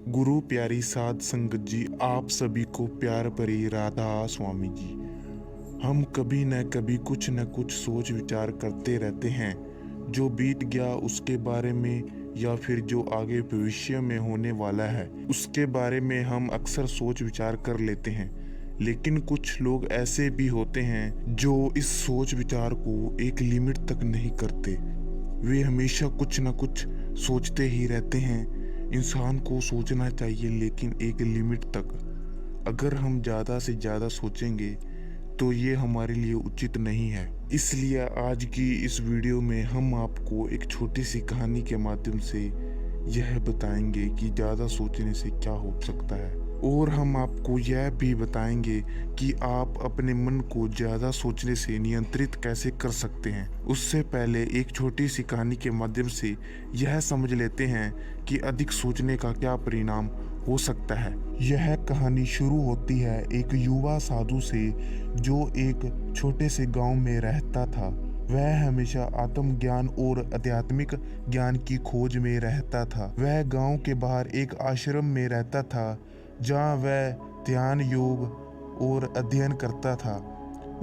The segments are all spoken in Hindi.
गुरु प्यारी साध संगत जी, आप सभी को प्यार भरी राधा स्वामी जी। हम कभी न कभी कुछ न कुछ सोच विचार करते रहते हैं। जो बीत गया उसके बारे में या फिर जो आगे भविष्य में होने वाला है उसके बारे में हम अक्सर सोच विचार कर लेते हैं। लेकिन कुछ लोग ऐसे भी होते हैं जो इस सोच विचार को एक लिमिट तक नहीं करते। वे हमेशा कुछ न कुछ सोचते ही रहते हैं। इंसान को सोचना चाहिए, लेकिन एक लिमिट तक। अगर हम ज़्यादा से ज़्यादा सोचेंगे तो ये हमारे लिए उचित नहीं है। इसलिए आज की इस वीडियो में हम आपको एक छोटी सी कहानी के माध्यम से यह बताएंगे कि ज़्यादा सोचने से क्या हो सकता है, और हम आपको यह भी बताएंगे कि आप अपने मन को ज़्यादा सोचने से नियंत्रित कैसे कर सकते हैं। उससे पहले एक छोटी सी कहानी के माध्यम से यह समझ लेते हैं कि अधिक सोचने का क्या परिणाम हो सकता है। यह कहानी शुरू होती है एक युवा साधु से जो एक छोटे से गांव में रहता था। वह हमेशा आत्मज्ञान और आध्यात्मिक ज्ञान की खोज में रहता था। वह गांव के बाहर एक आश्रम में रहता था जहाँ वह ध्यान, योग और अध्ययन करता था।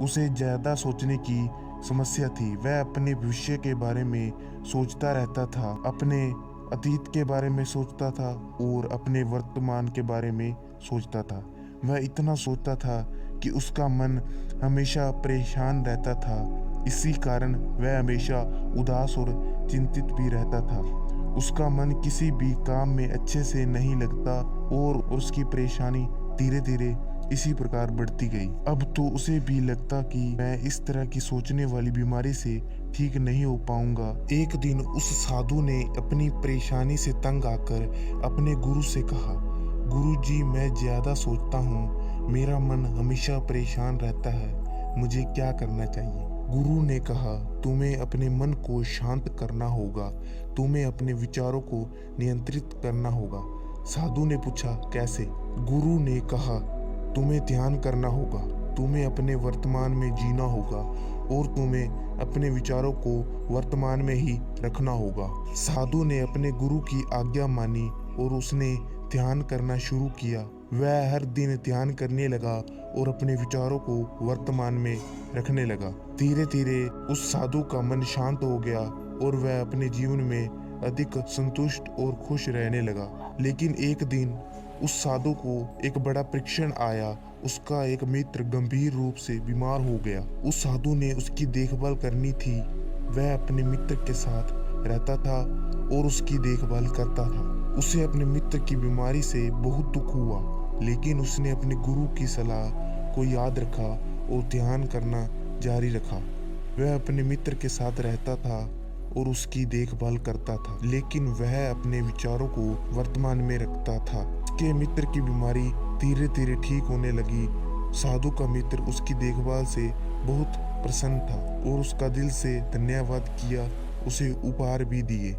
उसे ज़्यादा सोचने की समस्या थी। वह अपने भविष्य के बारे में सोचता रहता था, अपने अतीत के बारे में सोचता था और अपने वर्तमान के बारे में सोचता था। वह इतना सोचता था कि उसका मन हमेशा परेशान रहता था। इसी कारण वह हमेशा उदास और चिंतित भी रहता था। उसका मन किसी भी काम में अच्छे से नहीं लगता और उसकी परेशानी धीरे धीरे इसी प्रकार बढ़ती गई। अब तो उसे भी लगता कि मैं इस तरह की सोचने वाली बीमारी से ठीक नहीं हो पाऊंगा। एक दिन उस साधु ने अपनी परेशानी से तंग आकर अपने गुरु से कहा, गुरु जी, मैं ज्यादा सोचता हूँ, मेरा मन हमेशा परेशान रहता है, मुझे क्या करना चाहिए? गुरु ने कहा, तुम्हें अपने मन को शांत करना होगा, तुम्हें अपने विचारों को नियंत्रित करना होगा। साधु ने पूछा, कैसे? गुरु ने कहा, तुम्हें ध्यान करना होगा, तुम्हें अपने वर्तमान में जीना होगा और तुम्हें अपने विचारों को वर्तमान में ही रखना होगा। साधु ने अपने गुरु की आज्ञा मानी और उसने ध्यान करना शुरू किया। वह हर दिन ध्यान करने लगा और अपने विचारों को वर्तमान में रखने लगा। धीरे धीरे उस साधु का मन शांत हो गया और वह अपने जीवन में अधिक संतुष्ट और खुश रहने लगा। लेकिन एक दिन उस साधु को एक बड़ा परीक्षण आया। उसका एक मित्र गंभीर रूप से बीमार हो गया। उस साधु ने उसकी देखभाल करनी थी। वह अपने मित्र के साथ रहता था और उसकी देखभाल करता था। उसे अपने मित्र की बीमारी से बहुत दुख हुआ, लेकिन उसने अपने गुरु की सलाह को याद रखा और ध्यान करना जारी रखा। वह अपने मित्र के साथ रहता था और उसकी देखभाल करता था, लेकिन वह अपने विचारों को वर्तमान में रखता था। उसके मित्र की बीमारी धीरे धीरे ठीक होने लगी। साधु का मित्र उसकी देखभाल से बहुत प्रसन्न था और उसका दिल से धन्यवाद किया, उसे उपहार भी दिए।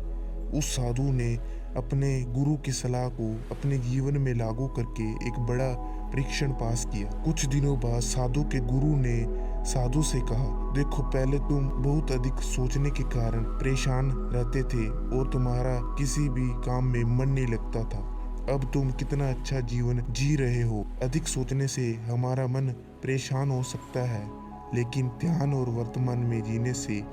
उस साधु ने अपने गुरु की सलाह को अपने जीवन में लागू करके एक बड़ा परीक्षण पास किया। कुछ दिनों बाद साधु के गुरु ने साधु से कहा, देखो, पहले तुम बहुत अधिक सोचने के कारण परेशान रहते थे और तुम्हारा किसी भी काम में मन नहीं लगता था। अब तुम कितना अच्छा जीवन जी रहे हो। अधिक सोचने से हमारा मन परेशान हो सकता है, लेकिन ध्यान और वर्तमान में जीने से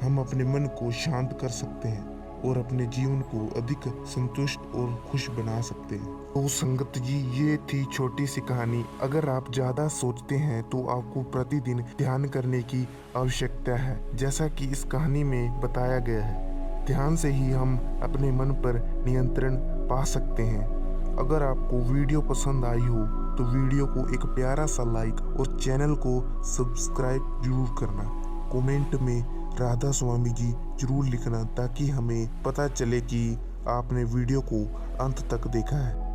हम अपने मन को शांत कर सकते हैं और अपने जीवन को अधिक संतुष्ट और खुश बना सकते हैं। तो संगत जी, ये थी छोटी सी कहानी। अगर आप ज़्यादा सोचते हैं तो आपको प्रतिदिन ध्यान करने की आवश्यकता है, जैसा कि इस कहानी में बताया गया है। ध्यान से ही हम अपने मन पर नियंत्रण पा सकते हैं। अगर आपको वीडियो पसंद आई हो तो वीडियो को एक प्यारा सा लाइक और चैनल को सब्सक्राइब जरूर करना। कमेंट में राधा स्वामी जी जरूर लिखना, ताकि हमें पता चले कि आपने वीडियो को अंत तक देखा है।